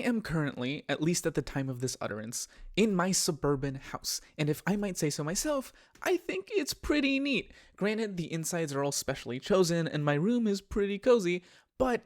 am currently, at least at the time of this utterance, in my suburban house, and if I might say so myself, I think it's pretty neat. Granted, the insides are all specially chosen, and my room is pretty cozy, but,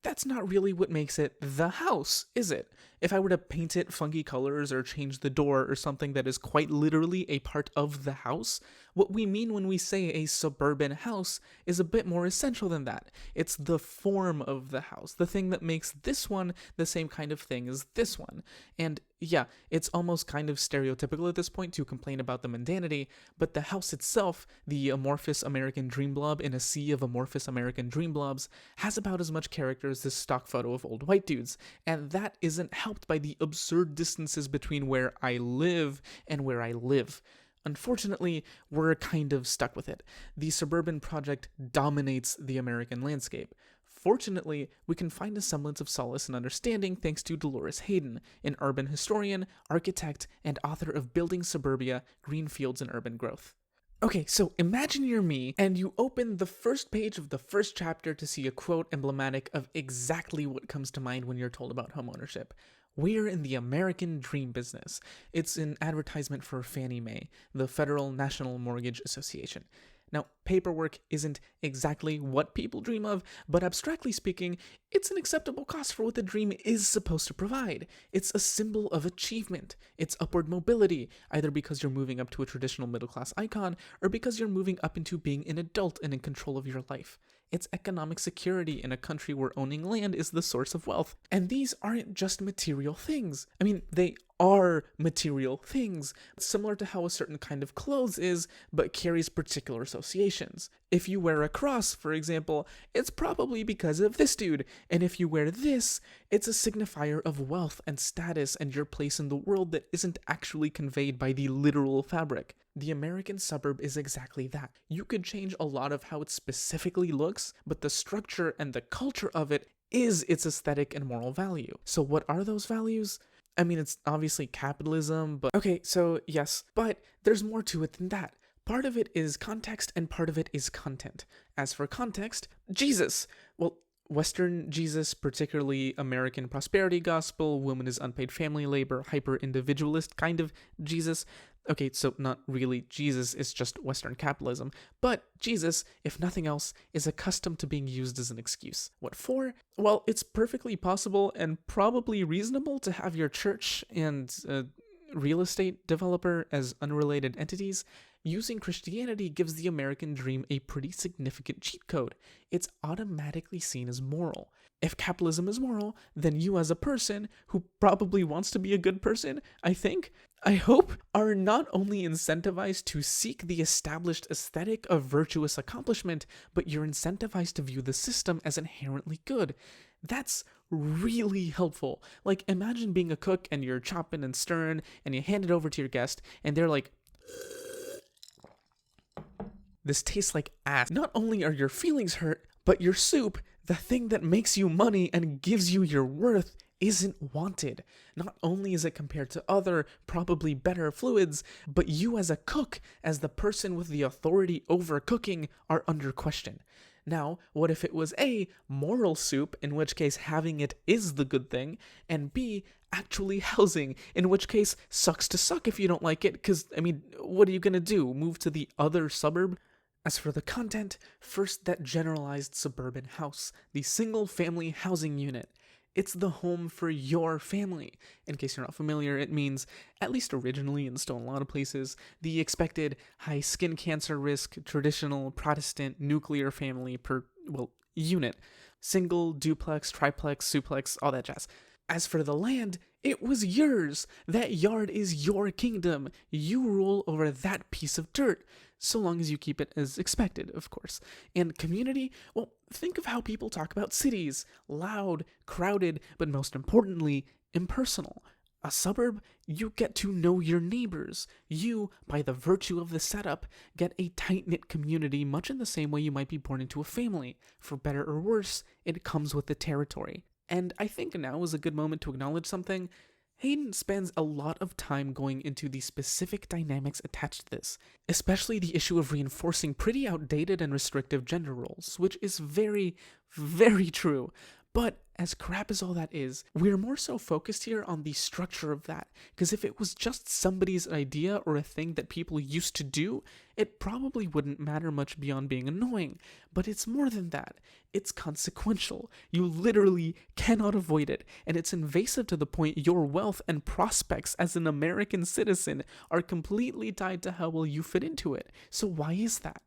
that's not really what makes it the house, is it? If I were to paint it funky colors or change the door or something that is quite literally a part of the house, what we mean when we say a suburban house is a bit more essential than that. It's the form of the house, the thing that makes this one the same kind of thing as this one. And yeah, it's almost kind of stereotypical at this point to complain about the mundanity, but the house itself, the amorphous American dream blob in a sea of amorphous American dream blobs, has about as much character as this stock photo of old white dudes, and that isn't helped by the absurd distances between where I live and where I live. Unfortunately, we're kind of stuck with it. The suburban project dominates the American landscape. Fortunately, we can find a semblance of solace and understanding thanks to Dolores Hayden, an urban historian, architect, and author of Building Suburbia, Green Fields and Urban Growth. Okay, so imagine you're me, and you open the first page of the first chapter to see a quote emblematic of exactly what comes to mind when you're told about homeownership. We're in the American dream business. It's an advertisement for Fannie Mae, the Federal National Mortgage Association. Now, paperwork isn't exactly what people dream of, but abstractly speaking, it's an acceptable cost for what the dream is supposed to provide. It's a symbol of achievement. It's upward mobility, either because you're moving up to a traditional middle-class icon, or because you're moving up into being an adult and in control of your life. It's economic security in a country where owning land is the source of wealth. And these aren't just material things. I mean, they are material things, similar to how a certain kind of clothes is, but carries particular associations. If you wear a cross, for example, it's probably because of this dude, and if you wear this, it's a signifier of wealth and status and your place in the world that isn't actually conveyed by the literal fabric. The American suburb is exactly that. You could change a lot of how it specifically looks, but the structure and the culture of it is its aesthetic and moral value. So what are those values? I mean, it's obviously capitalism, but okay, so yes, but there's more to it than that. Part of it is context and part of it is content. As for context, Jesus. Well, Western Jesus, particularly American prosperity gospel, woman is unpaid family labor, hyper-individualist kind of Jesus. Okay, so not really Jesus, it's just Western capitalism. But Jesus, if nothing else, is accustomed to being used as an excuse. What for? Well, it's perfectly possible and probably reasonable to have your church and real estate developer as unrelated entities. Using Christianity gives the American dream a pretty significant cheat code. It's automatically seen as moral. If capitalism is moral, then you as a person, who probably wants to be a good person, I hope, are not only incentivized to seek the established aesthetic of virtuous accomplishment, but you're incentivized to view the system as inherently good. That's really helpful. Like, imagine being a cook and you're chopping and stirring and you hand it over to your guest and they're like, this tastes like ass. Not only are your feelings hurt, but your soup, the thing that makes you money and gives you your worth, isn't wanted. Not only is it compared to other, probably better fluids, but you as a cook, as the person with the authority over cooking, are under question. Now, what if it was A, moral soup, in which case having it is the good thing, and B, actually housing, in which case sucks to suck if you don't like it, because, I mean, what are you gonna do, move to the other suburb? As for the content, first that generalized suburban house, the single-family housing unit. It's the home for your family. In case you're not familiar, it means, at least originally and still in a lot of places, the expected high skin cancer risk, traditional Protestant nuclear family unit. Single, duplex, triplex, suplex, all that jazz. As for the land, it was yours. That yard is your kingdom. You rule over that piece of dirt. So long as you keep it as expected, of course. And community, well, think of how people talk about cities. Loud, crowded, but most importantly, impersonal. A suburb, you get to know your neighbors. You, by the virtue of the setup, get a tight-knit community much in the same way you might be born into a family. For better or worse, it comes with the territory. And I think now is a good moment to acknowledge something. Hayden spends a lot of time going into the specific dynamics attached to this, especially the issue of reinforcing pretty outdated and restrictive gender roles, which is very, very true. But as crap as all that is, we're more so focused here on the structure of that, because if it was just somebody's idea or a thing that people used to do, it probably wouldn't matter much beyond being annoying. But it's more than that. It's consequential. You literally cannot avoid it, and it's invasive to the point your wealth and prospects as an American citizen are completely tied to how well you fit into it. So why is that?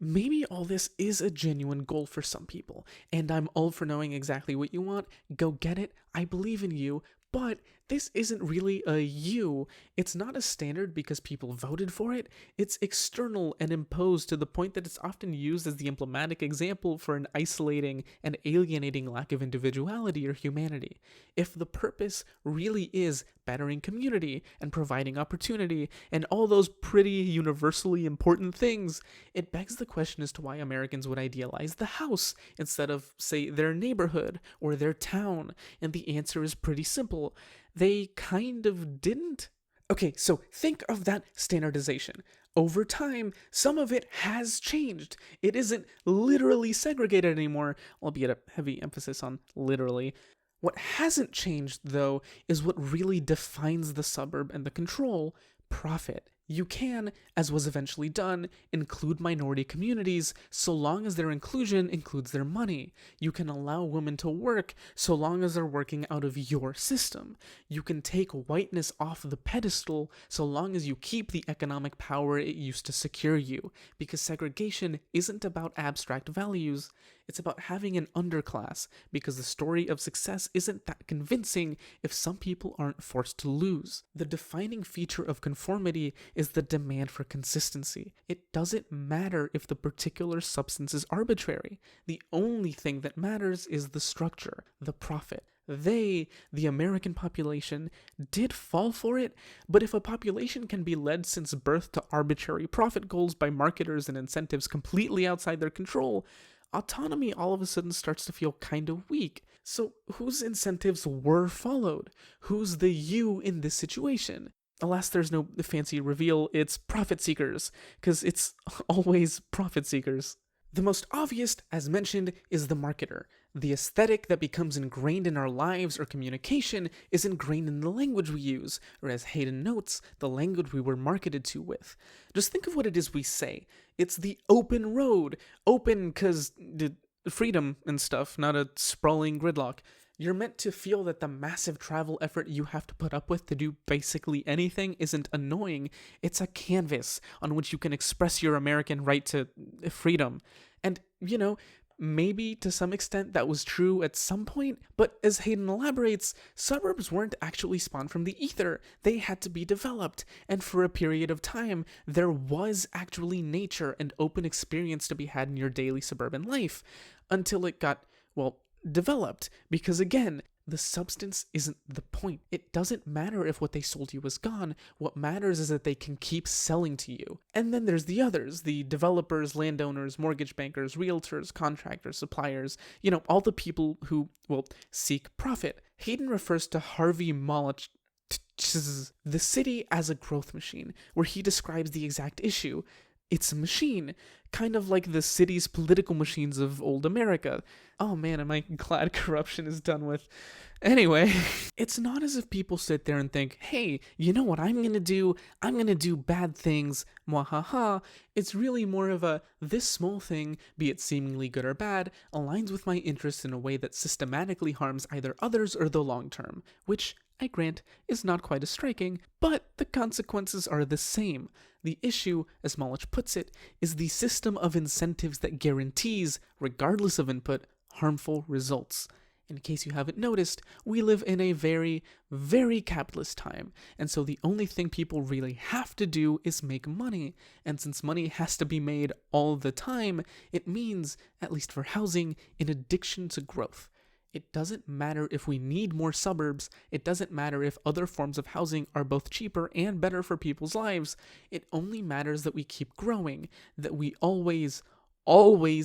Maybe all this is a genuine goal for some people, and I'm all for knowing exactly what you want. Go get it. I believe in you. But this isn't really a you. It's not a standard because people voted for it. It's external and imposed to the point that it's often used as the emblematic example for an isolating and alienating lack of individuality or humanity. If the purpose really is bettering community and providing opportunity and all those pretty universally important things, it begs the question as to why Americans would idealize the house instead of, say, their neighborhood or their town. And the answer is pretty simple. They kind of didn't. Okay, so think of that standardization. Over time, some of it has changed. It isn't literally segregated anymore, albeit a heavy emphasis on literally. What hasn't changed, though, is what really defines the suburb and the control: profit. You can, as was eventually done, include minority communities so long as their inclusion includes their money. You can allow women to work so long as they're working out of your system. You can take whiteness off the pedestal so long as you keep the economic power it used to secure you. Because segregation isn't about abstract values. It's about having an underclass, because the story of success isn't that convincing if some people aren't forced to lose. The defining feature of conformity is the demand for consistency. It doesn't matter if the particular substance is arbitrary. The only thing that matters is the structure, the profit. They, the American population, did fall for it, but if a population can be led since birth to arbitrary profit goals by marketers and incentives completely outside their control, autonomy all of a sudden starts to feel kind of weak. So whose incentives were followed? Who's the you in this situation? Alas, there's no fancy reveal. It's profit seekers, because it's always profit seekers. The most obvious, as mentioned, is the marketer. The aesthetic that becomes ingrained in our lives or communication is ingrained in the language we use, or as Hayden notes, the language we were marketed to with. Just think of what it is we say. It's the open road. Open because freedom and stuff, not a sprawling gridlock. You're meant to feel that the massive travel effort you have to put up with to do basically anything isn't annoying. It's a canvas on which you can express your American right to freedom. And, maybe to some extent that was true at some point, but as Hayden elaborates, suburbs weren't actually spawned from the ether. They had to be developed, and for a period of time, there was actually nature and open experience to be had in your daily suburban life, until it got, developed, because again, the substance isn't the point. It doesn't matter if what they sold you is gone. What matters is that they can keep selling to you. And then there's the others, the developers, landowners, mortgage bankers, realtors, contractors, suppliers, all the people who, seek profit. Hayden refers to Harvey Mollich, the city as a growth machine, where he describes the exact issue. It's a machine, kind of like the city's political machines of old America. Oh man, am I glad corruption is done with. Anyway, it's not as if people sit there and think, hey, you know what I'm gonna do? I'm gonna do bad things, mwahaha. It's really more of a, this small thing, be it seemingly good or bad, aligns with my interests in a way that systematically harms either others or the long term, which, I grant, is not quite as striking, but the consequences are the same. The issue, as Mollich puts it, is the system of incentives that guarantees, regardless of input, harmful results. In case you haven't noticed, we live in a very, very capitalist time, and so the only thing people really have to do is make money, and since money has to be made all the time, it means, at least for housing, an addiction to growth. It doesn't matter if we need more suburbs. It doesn't matter if other forms of housing are both cheaper and better for people's lives. It only matters that we keep growing, that we always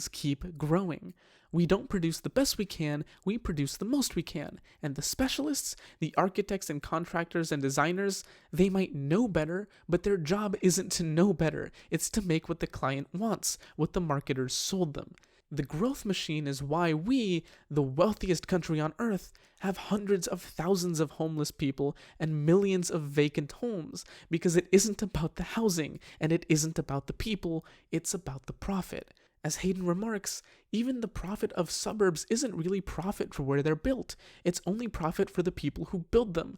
keep growing. We don't produce the best we can, we produce the most we can. And the specialists, the architects and contractors and designers, they might know better, but their job isn't to know better. It's to make what the client wants, what the marketers sold them. The growth machine is why we, the wealthiest country on earth, have hundreds of thousands of homeless people and millions of vacant homes, because it isn't about the housing and it isn't about the people, it's about the profit. As Hayden remarks, even the profit of suburbs isn't really profit for where they're built, it's only profit for the people who build them.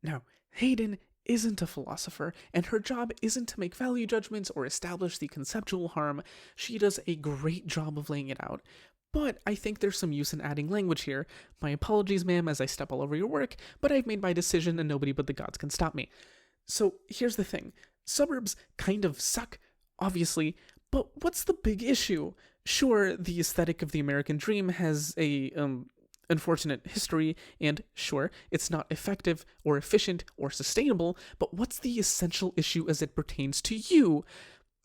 Now, Hayden isn't a philosopher, and her job isn't to make value judgments or establish the conceptual harm. She does a great job of laying it out. But I think there's some use in adding language here. My apologies, ma'am, as I step all over your work, but I've made my decision and nobody but the gods can stop me. So here's the thing. Suburbs kind of suck, obviously, but what's the big issue? Sure, the aesthetic of the American dream has a, unfortunate history, and sure, it's not effective or efficient or sustainable, but what's the essential issue as it pertains to you?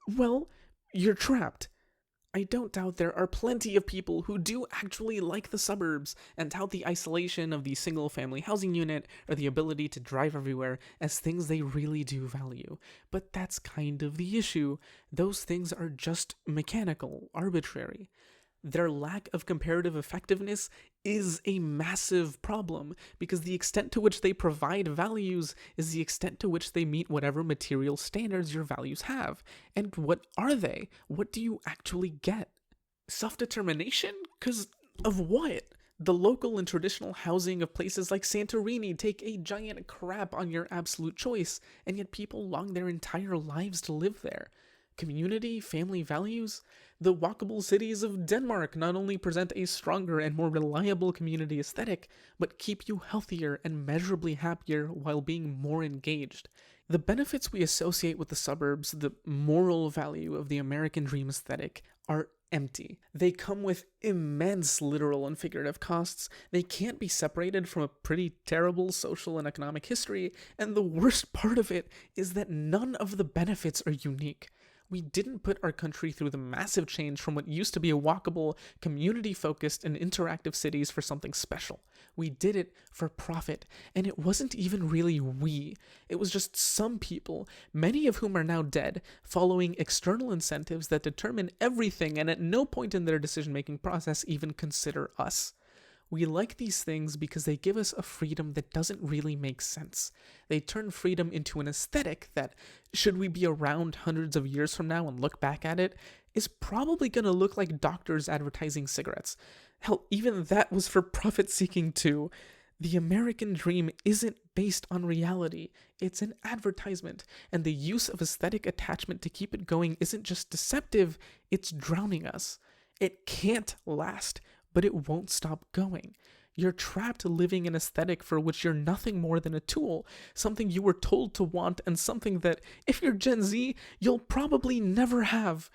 Well, you're trapped. I don't doubt there are plenty of people who do actually like the suburbs and tout the isolation of the single-family housing unit or the ability to drive everywhere as things they really do value. But that's kind of the issue. Those things are just mechanical, arbitrary. Their lack of comparative effectiveness is a massive problem, because the extent to which they provide values is the extent to which they meet whatever material standards your values have. And what are they? What do you actually get? Self-determination? 'Cause of what? The local and traditional housing of places like Santorini take a giant crap on your absolute choice, and yet people long their entire lives to live there. Community, family values? The walkable cities of Denmark not only present a stronger and more reliable community aesthetic, but keep you healthier and measurably happier while being more engaged. The benefits we associate with the suburbs, the moral value of the American dream aesthetic, are empty. They come with immense literal and figurative costs, they can't be separated from a pretty terrible social and economic history, and the worst part of it is that none of the benefits are unique. We didn't put our country through the massive change from what used to be a walkable, community-focused, and interactive cities for something special. We did it for profit, and it wasn't even really we. It was just some people, many of whom are now dead, following external incentives that determine everything and at no point in their decision-making process even consider us. We like these things because they give us a freedom that doesn't really make sense. They turn freedom into an aesthetic that, should we be around hundreds of years from now and look back at it, is probably going to look like doctors advertising cigarettes. Hell, even that was for profit-seeking too. The American dream isn't based on reality, it's an advertisement, and the use of aesthetic attachment to keep it going isn't just deceptive, it's drowning us. It can't last, but it won't stop going. You're trapped living an aesthetic for which you're nothing more than a tool, something you were told to want, and something that, if you're Gen Z, you'll probably never have.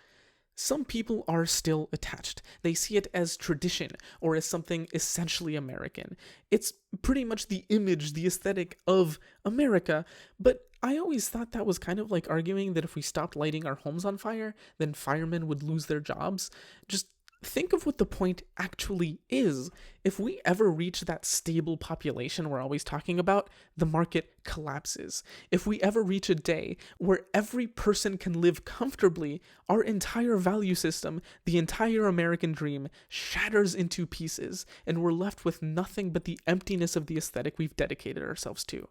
Some people are still attached. They see it as tradition, or as something essentially American. It's pretty much the image, the aesthetic of America, but I always thought that was kind of like arguing that if we stopped lighting our homes on fire, then firemen would lose their jobs. Just think of what the point actually is. If we ever reach that stable population we're always talking about, the market collapses. If we ever reach a day where every person can live comfortably, our entire value system, the entire American dream, shatters into pieces, and we're left with nothing but the emptiness of the aesthetic we've dedicated ourselves to.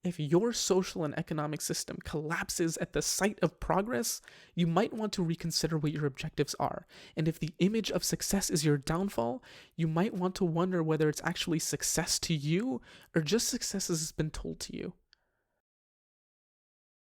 If your social and economic system collapses at the sight of progress, you might want to reconsider what your objectives are. And if the image of success is your downfall, you might want to wonder whether it's actually success to you or just success as it's been told to you.